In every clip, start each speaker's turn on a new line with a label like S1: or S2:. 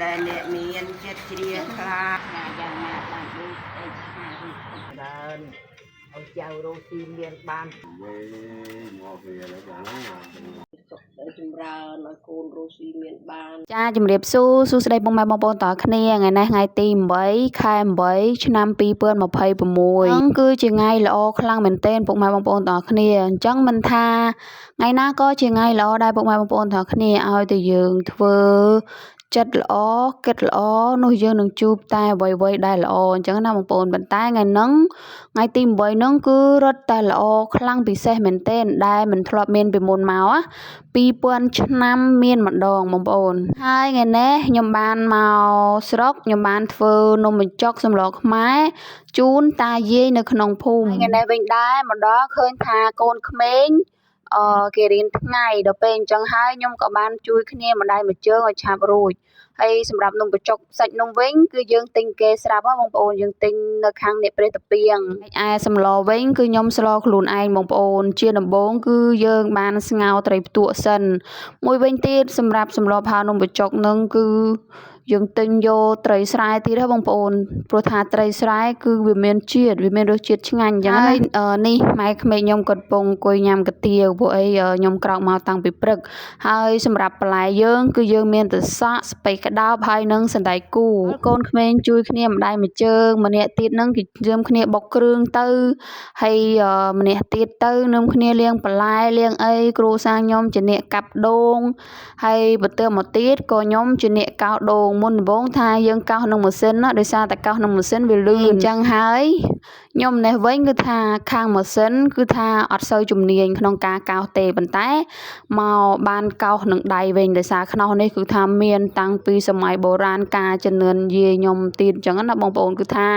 S1: ដែលអ្នកមានចិត្តជ្រះថ្លា
S2: យ៉ាងណាបានដូចអីថា
S1: បានឲ្យចៅរស់ទីមានបាន
S3: មកវាแล้วចឹង
S1: ចម្រើនឲ្យកូនរស់ទីមានបាន
S2: ចាជំរាបសួស្តីពុកម៉ែបងប្អូនតើគ្នាថ្ងៃនេះថ្ងៃទី8 ខែ 8 ឆ្នាំ 2026ហ្នឹងគឺជាថ្ងៃល្អខ្លាំងមែនទែនពុកម៉ែបងប្អូនតើគ្នាអញ្ចឹងមិនថាថ្ងៃណាក៏ជាថ្ងៃល្អដែរពុកម៉ែបងប្អូនតើគ្នាឲ្យតែយើងធ្វើចិត្តល្អគិតល្អនោះយើងនឹងជួបតែអ្វីៗដែលល្អអញ្ចឹងណាបងប្អូនប៉ុន្តែថ្ងៃហ្នឹងថ្ងៃទី8ហ្នឹងគឺរត់តែល្អខ្លាំងពិសេសមែនទែនដែលមិនធ្លាប់មានពីមុនមក2000ឆ្នាំមានម្ដងបងប្អូនហើយថ្ងៃនេះខ្ញុំបានមកស្រុកខ្ញុំបានធ្វើនំបញ្ចុកសម្លខ្មែរជូនតាយាយនៅក្នុងភូមិថ្ងៃនេះវិញដែរមកដល់ឃើញថាកូនក្មេងគេរៀនថ្ងៃដល់ពេលអញ្ចឹងហើយខ្ញុំក៏បានជួយគ្នាម្ដាយម្ជើងឲ្យឆាប់រួចហើយសម្រាប់នំបញ្ចុកសាច់នំវិញគឺយើងទិញគេស្រាប់ហ៎បងប្អូនយើងទិញនៅខាងអ្នកព្រះតាពាងឯសម្លវិញគឺខ្ញុំស្លខ្លួនឯងបងប្អូនជាដំបូងគឺយើងបានស្ងោរត្រីផ្ទក់សិនមួយវិញទៀតសម្រាប់សម្លផានំបញ្ចុកនឹងគឺយើងទិញយកត្រីស្រែទៀតហ៎បងប្អូនព្រោះថាត្រីស្រែគឺវាមានជាតិវាមានរសជាតិឆ្ងាញ់អញ្ចឹងហើយនេះម៉ែក្មេងខ្ញុំក៏កំពុងអង្គុយញ៉ាំកាទៀវពួកអីខ្ញុំក្រោកមកតាំងពីព្រឹកហើយសម្រាប់បន្លែយើងគឺយើងមានទឹកសក់ស្ពៃក្តោបហើយនិងសណ្តែកគូកូនក្មេងជួយគ្នាម្ដាយម្ជើងម្នាក់ទៀតហ្នឹងគេជឿមគ្នាបុកគ្រឿងទៅហើយម្នាក់ទៀតទៅនឹមគ្នាលាងបន្លែលាងអីគ្រូសាខ្ញុំជាអ្នកកាប់ដូងហើយបន្ទាប់មកទៀតក៏ខ្ញុំជាអ្នកកោសដូងមុនដំបូងថាយើងកោសនឹងម៉ាស៊ីនណាដោយសារតែកោសនឹងម៉ាស៊ីនវាលឿនអញ្ចឹងហើយខ្ញុំនេះវិញគឺថាខាងម៉ាស៊ីនគឺថាអត់សូវជំនាញក្នុងការកោសទេប៉ុន្តែមកបានកោសនឹងដៃវិញដោយសារខ្នោសនេះគឺថាមានតាំងពីសម័យបុរាណការជំនឿយាយខ្ញុំទៀតអញ្ចឹងណាបងប្អូនគឺថា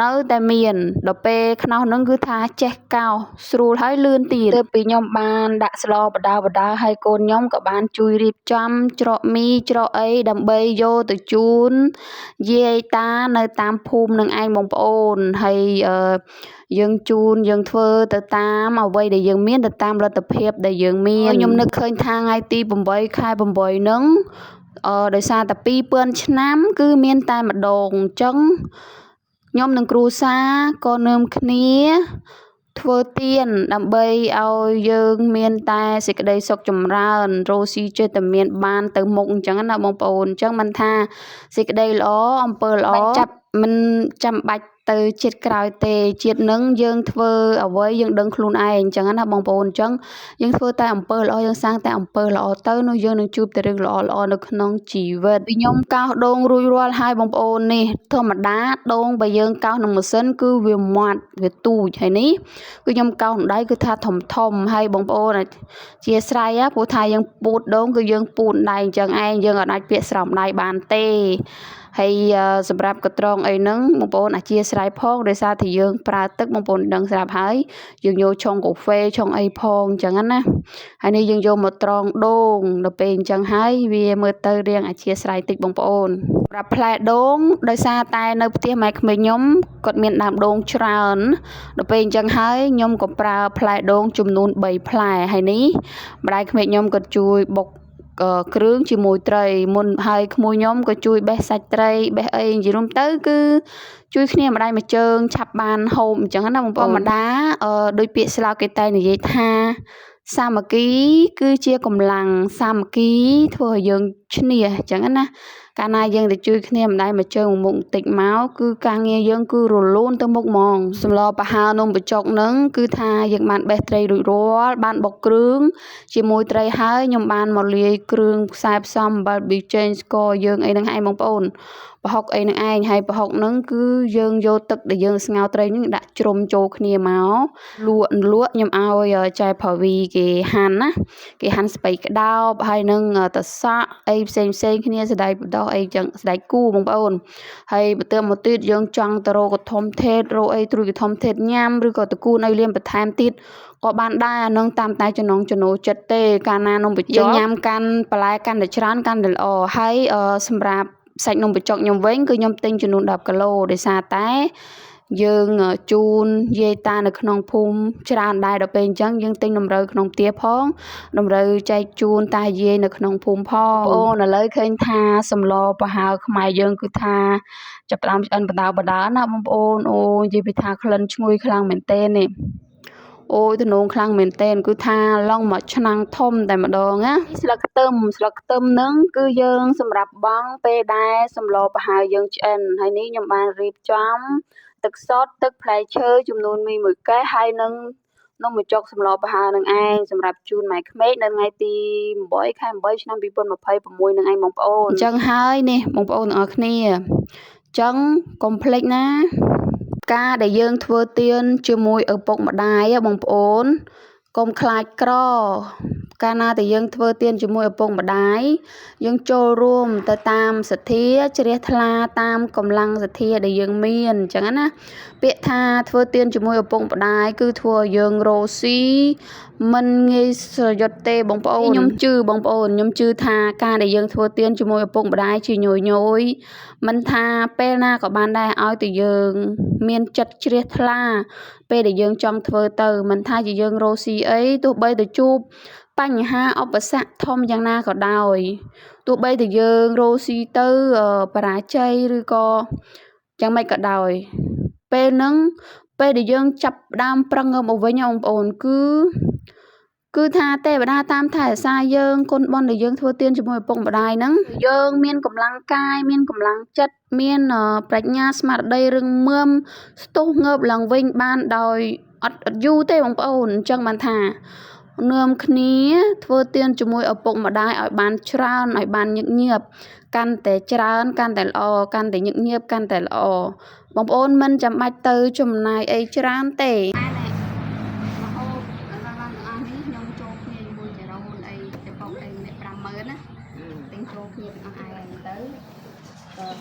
S2: នៅតែមានដល់ពេលខ្នោសនឹងគឺថាចេះកោសស្រួលហើយលឿនទៀតទៅពីខ្ញុំបានដាក់ស្លបដាបដាហើយកូនខ្ញុំក៏បានជួយរៀបចំច្រកមីច្រកអីដើម្បីយកទៅជូនយាយតានៅតាមភូមិនឹងឯងបងប្អូនហើយយើងជូនយើងធ្វើទៅតាមអ្វីដែលយើងមានទៅតាមលទ្ធភាពដែលយើងមានខ្ញុំនឹកឃើញថាថ្ងៃទី8 ខែ 8ហ្នឹងដោយសារតែ2000ឆ្នាំគឺមានតែម្ដងអញ្ចឹងខ្ញុំនិងគ្រូសាក៏នឹមគ្នាធ្វើទៀនដើម្បីឲ្យយើងមានតែសេចក្តីសុខចម្រើនរស់ស៊ីចេះតែមានបានទៅមុខអញ្ចឹងណាបងប្អូនអញ្ចឹងមិនថាសេចក្តីល្អអំពើល្អចាប់មិនចាំបាច់ទៅជាតិក្រោយទេជាតិនឹងយើងធ្វើអ្វីយើងដឹងខ្លួនឯងអញ្ចឹងណាបងប្អូនអញ្ចឹងយើងធ្វើតែអំពើល្អយើងសាងតែអំពើល្អទៅនោះយើងនឹងជួបតែរឿងល្អៗនៅក្នុងជីវិតពីខ្ញុំកោសដូងរួចរាល់ហើយបងប្អូននេះធម្មតាដូងបើយើងកោសនឹងម៉ាស៊ីនគឺវាមាត់វាទូចហើយនេះគឺខ្ញុំកោសដៃគឺថាធំហើយបងប្អូនជាស្រ័យព្រោះថាយើងពូតដូងគឺយើងពូតដៃអញ្ចឹងឯងយើងអាចពាក់ស្រោមដៃបានទេហើយសម្រាប់កត្រងអីហ្នឹងបងប្អូនអធិស្ឋានផងដោយសារតែយើងប្រើទឹកបងប្អូនដឹងស្រាប់ហើយយើងយកឆុងកាហ្វេឆុងអីផងអញ្ចឹងណាហើយនេះយើងយកមកត្រងដូងដល់ពេលអញ្ចឹងហើយវាមើលទៅរៀងអធិស្ឋានតិចបងប្អូនសម្រាប់ផ្លែដូងដោយសារតែនៅផ្ទះម៉ែក្មេងខ្ញុំគាត់មានដើមដូងច្រើនដល់ពេលអញ្ចឹងហើយខ្ញុំក៏ប្រើផ្លែដូងចំនួន3ផ្លែហើយនេះម្ដាយក្មេងខ្ញុំក៏ជួយបុកគ្រឿងជាមួយត្រីមុនហើយក្មួយខ្ញុំក៏ជួយបេះសាច់ត្រីបេះអីនិយាយរួមទៅគឺជួយគ្នាម្ដាយមួយជើងឆាប់បានហូបអញ្ចឹងណាបងប្អូនម្ដាដោយពាក្យស្លោកគេតែនិយាយថាសាមគ្គីគឺជាកម្លាំងសាមគ្គីធ្វើឲ្យយើងឈ្នះអញ្ចឹងណាកាលណាយើងទៅជួយគ្នាម្ដាយមួយជើងមុខបន្តិចមកគឺការងារយើងគឺរលូនទៅមុខហ្មងសម្លប្រហើរនំបញ្ចុកហ្នឹងគឺថាយើងបានបេះត្រីរួចរាល់បានបុកគ្រឿងជាមួយត្រីហើយខ្ញុំបានមកលាយគ្រឿងខ្សែផ្សំអំបិលប៊ីចេងស្ករយើងអីហ្នឹងឯងបងប្អូនប្រហុកអីហ្នឹងឯងហើយប្រហុកហ្នឹងគឺយើងយកទឹកដែលយើងស្ងោរត្រីហ្នឹងដាក់ជ្រុំចូលគ្នាមកលក់ខ្ញុំឲ្យចែប្រវីគេហាន់ណាគេហាន់ស្ពៃក្តោបហើយនឹងតសក់អីផ្សេងគ្នាស្ដាយបដោះអីចឹងស្ដាយគូបងប្អូនហើយបន្ទាប់មកទៀតយើងចង់ទៅរកកធំថេតរកអីត្រួយកធំថេតញ៉ាំឬក៏តគូនឲ្យលៀមបន្ថែមទៀតក៏បានដែរអានឹងតាមតែចំណងចំណូលចិត្តទេកាលណានំបញ្ចុកញ៉ាំកាន់បន្លែកាន់តែច្រើនកាន់តែល្អហើយសម្រាប់សាច់នំបញ្ចុកខ្ញុំវិញគឺខ្ញុំទិញចំនួន10គីឡូដោយសារតែ យើងជូនយាយតានៅក្នុងភូមិច្រើនដែរដល់ពេលអញ្ចឹងយើងទិញតម្រូវក្នុងផ្ទះផងតម្រូវចែកជូនតាយាយនៅក្នុងភូមិផងបងប្អូនឥឡូវឃើញថាសម្លប្រហើរខ្មែរយើងគឺថាចាប់ផ្ដើមឆ្អិនបដាបដាណាបងប្អូនអូនិយាយពីថាក្លិនឈ្ងុយខ្លាំងមែនតើនេះអូយទំនងខ្លាំងមែនតើគឺថាឡងមកឆ្នាំងធំតែម្ដងណាស្លឹកខ្ទឹមហ្នឹងគឺយើងសម្រាប់បង់ពេលដែលសម្លប្រហើរយើងឆ្អិនហើយនេះខ្ញុំបានរៀបចំទឹកសុទ្ធទឹកផ្លែឈើចំនួនមី1កែវហើយនឹងនំបញ្ចុកសម្លប្រហើរនឹងឯងសម្រាប់ជូនម៉ែក្មេកនៅថ្ងៃទី8 ខែ 8 ឆ្នាំ 2026នឹងឯងបងប្អូនអញ្ចឹងហើយនេះបងប្អូនទាំងអស់គ្នាអញ្ចឹងកុំភ្លេចណាការដែលយើងធ្វើទៀនជាមួយឪពុកម្ដាយបងប្អូនកុំខ្លាចក្រកាលណាដែលយើងធ្វើទៀនជាមួយឪពុកម្ដាយយើងចូលរួមទៅតាមសទ្ធាជ្រះថ្លាតាមកម្លាំងសទ្ធាដែលយើងមានអញ្ចឹងណាពាក្យថាធ្វើទៀនជាមួយឪពុកម្ដាយគឺធ្វើឲ្យយើងរស់ស៊ីមិនងាយស្រយុតទេបងប្អូនខ្ញុំជឿបងប្អូនខ្ញុំជឿថាការដែលយើងធ្វើទៀនជាមួយឪពុកម្ដាយជាញយមិនថាពេលណាក៏បានដែរឲ្យតែយើងមានចិត្តជ្រះថ្លាពេលដែលយើងចង់ធ្វើទៅមិនថាជាយើងរស់ស៊ីអីទោះបីទៅជួបបញ្ហាឧបសគ្គធំយ៉ាងណាក៏ដោយទោះបីតែយើងរស់ស៊ីទៅបរាជ័យឬក៏យ៉ាងម៉េចក៏ដោយពេលហ្នឹងពេលដែលយើងចាប់ផ្ដើមប្រឹងមកវិញបងប្អូនគឺថាទេវតាតាមថែរក្សាយើងគុណបុណ្យដែលយើងធ្វើទានជាមួយឪពុកម្ដាយហ្នឹងយើងមានកម្លាំងកាយមានកម្លាំងចិត្តមានប្រាជ្ញាស្មារតីរឹងមាំស្ទុះងើបឡើងវិញបានដោយអត់យូរទេបងប្អូនអញ្ចឹងបានថានាំគ្នាធ្វើទានជាមួយឪពុកម្ដាយឲ្យបានច្រើនឲ្យបានញឹកញាប់កាន់តែច្រើនកាន់តែល្អកាន់តែញឹកញាប់កាន់តែល្អបងប្អូនមិនចាំបាច់ទៅចំណាយអីច្រើនទេ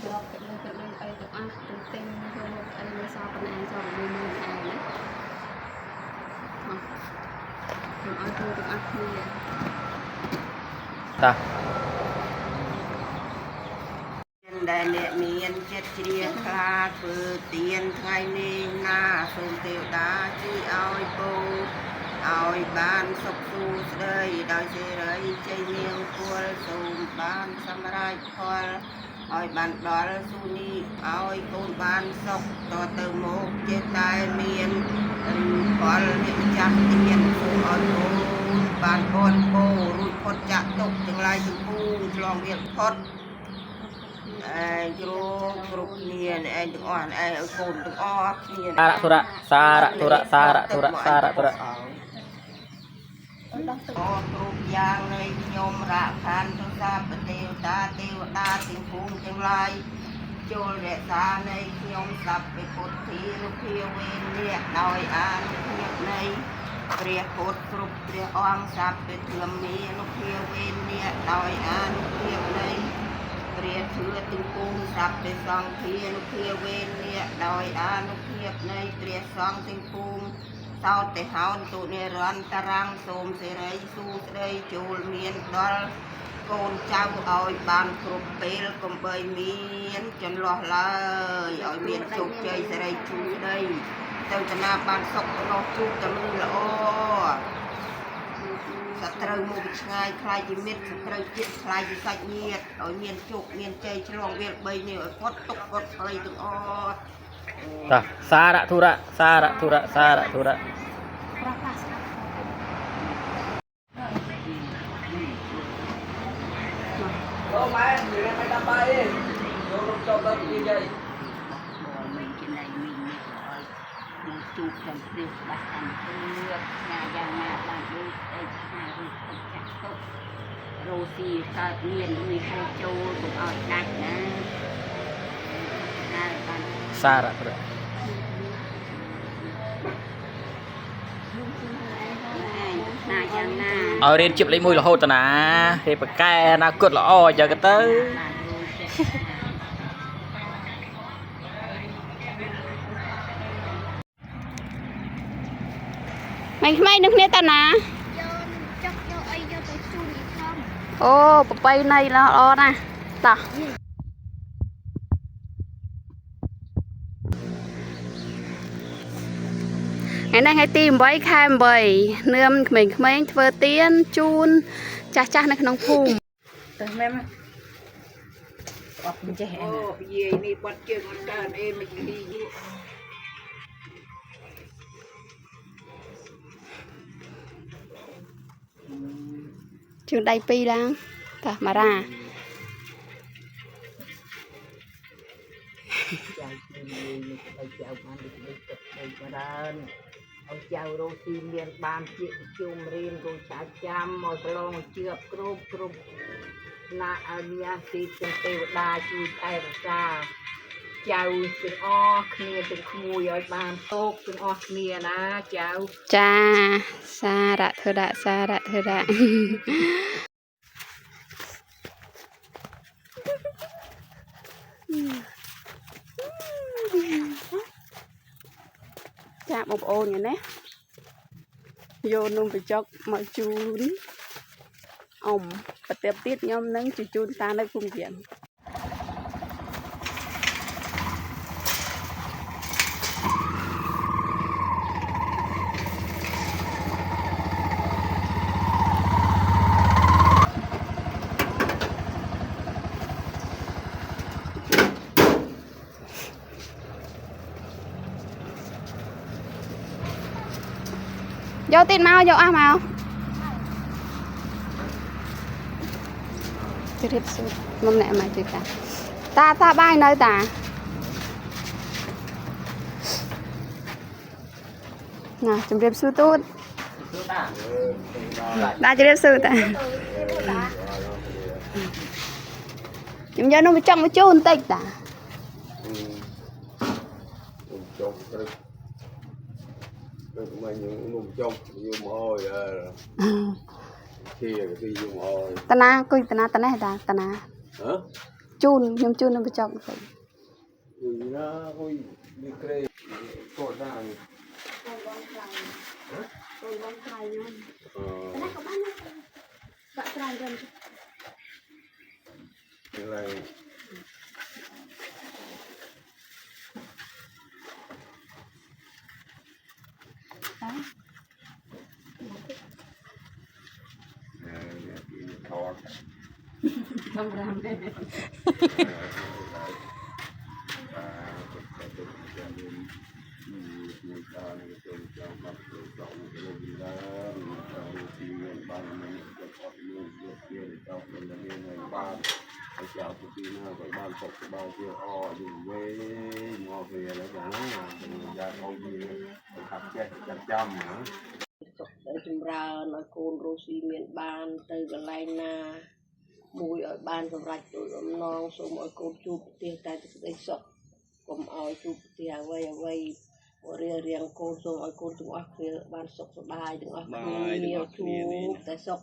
S2: ស្របទៅលើអីទៅអស់ទៅទិញចូលមកអីលើសប៉ុណ្ណាសោះមួយឯងណាខ្ញុំឲ្យទៅទាំងអស់គ្នា
S3: តា
S1: ដែលអ្នកមានចិត្តជ្រះថ្លាធ្វើទានថ្ងៃនេះណាសូមទេវតាជួយឲ្យពូឲ្យបានសុខសួស្តីដោយសេរីជ័យនាងគួលសូមបានសម្រេចផលឲ្យបានដល់ស៊ូនីឲ្យកូនបានសុខតទៅមកចេះតែមានផលនេះចាស់ទៀនសូមឲ្យកូនបានបនគោរួចផុតចាក់ទុកទាំងឡាយទាំងពួងឆ្លងវាផុតគ្រប់គ្នាឯងទាំងអស់ឯងឲ្យកូនទាំងអស់គ្នា
S3: សារៈទុរៈ
S1: គ្រប់យ៉ាងនៃខ្ញុំរាខានទុសាបទេវតាទេវតាទាំងភូមិទាំងឡាយចូលរក្សានៃខ្ញុំសព្វពុទ្ធានុភាវេអ្នកដោយអានុភាពនៃព្រះពុទ្ធគ្រប់ព្រះអង្គសព្វធម្មានុភាវេអ្នកដោយអានុភាពនៃព្រះធឿទាំងភូមិសព្វសង្ឃានុភាវេអ្នកដោយអានុភាពនៃព្រះសង្ឃទាំងភូមិសោតទេហោនទុនិរន្តរាំងសូមសេរីសួស្តីចូលមានដល់កូនចៅឲ្យបានគ្រប់ពេលកុំបីមានចន្លោះឡើយឲ្យមានជោគជ័យសេរីជួស្តីទៅតាណាបានសុខក្នុងជួបតែមនុស្សល្អសត្រូវមកពីឆ្ងាយខ្លាយជាមិត្តសត្រូវជាតិខ្លាយជាសាច់ញាតិឲ្យមានជោគមានជ័យឆ្លងវាល3នេះឲ្យគាត់ទុកគាត់ព្រៃទាំងអស់
S3: តាសារៈទុរៈអូម៉ែនិយាយមិនតាមបាយទេចូលរំចប់ដល់និយាយ
S1: មិនចំណៃមីងនេះឲ្យមកជួបទាំងព្រះបាក់តាមព្រឹកណាយ៉ាងណាបានដូចអីថាឬគាត់ចាក់ទុករោស៊ីកើតមានមានហៅចូលកុំឲ្យដាច់ណាបាន
S3: សារៈទុរៈ
S1: ណាយ៉ាងណា
S3: ឲ្យរៀនជិបលេខ1រហូតតាណាហេបកែអនាគតល្អអញ្ចឹងទៅ
S2: ក្មេងៗនឹងគ្នាតាណា
S4: យកអីយកទៅជូននេះផង
S2: អូប្របីនៃល្អណាស់តោះ ngày nay ngày tìm bấy khai bầy nươm mình thơ tiên chun cha cha này nông phù từ mẹ mình chơi hè
S1: gì đi bắt chơi con ta em mình đi
S2: trường đầy pi đang ta mà ra
S1: ông cháu rồi xin miền ban chuyện chung riêng rồi trả chăm một lon chưa cướp cướp na ania si từng tiêu đa chui tay ra cháu từng o kia từng khui ở ban tốt từng o kia na cháu
S2: cha sa đã thơ đã cha một ôn vậy nè vô nung bị chọc mà chun ông và tiếp tiết nhóm nâng chun ta nơi phương diện vô tin mau vô mau chưa hết sốt mâm nè mày chưa ta bay nơi ta nè chấm đẹp su tốt ta chưa đẹp su ta chấm giờ nó bị trong một chút tịch ta
S5: mà những nung trong dùng hồi khi dùng hồi
S2: tana coi tana tana
S5: hả
S2: chun nhom chun nó bị trong tịch
S5: nó ôi đi kê cột ra này chào tụi chị nào các bạn tập các bạn chưa o dùng với ngò về là cả ra câu gì tập chết chăm chăm hả
S1: tới chùm ra nói côn rosi miền ban từ cái lai na mùi ở ban trong rạch rồi ấm non số mọi côn chụp tiền tay từ đây sọc cùng ở chụp tiền vay riêng côn số mọi côn chúng ác kia ban sọc số bài đừng ác nhiều chụp tay sọc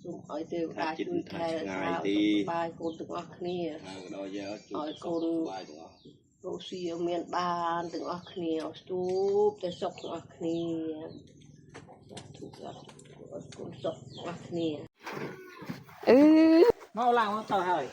S1: chúng ở tiêu đa chui thay sao bài côn chúng ác kia ở côn rosi ở miền ban chúng ác kia chụp tay sọc chúng ác kia con sọc ác kia
S3: mau làm tao hỏi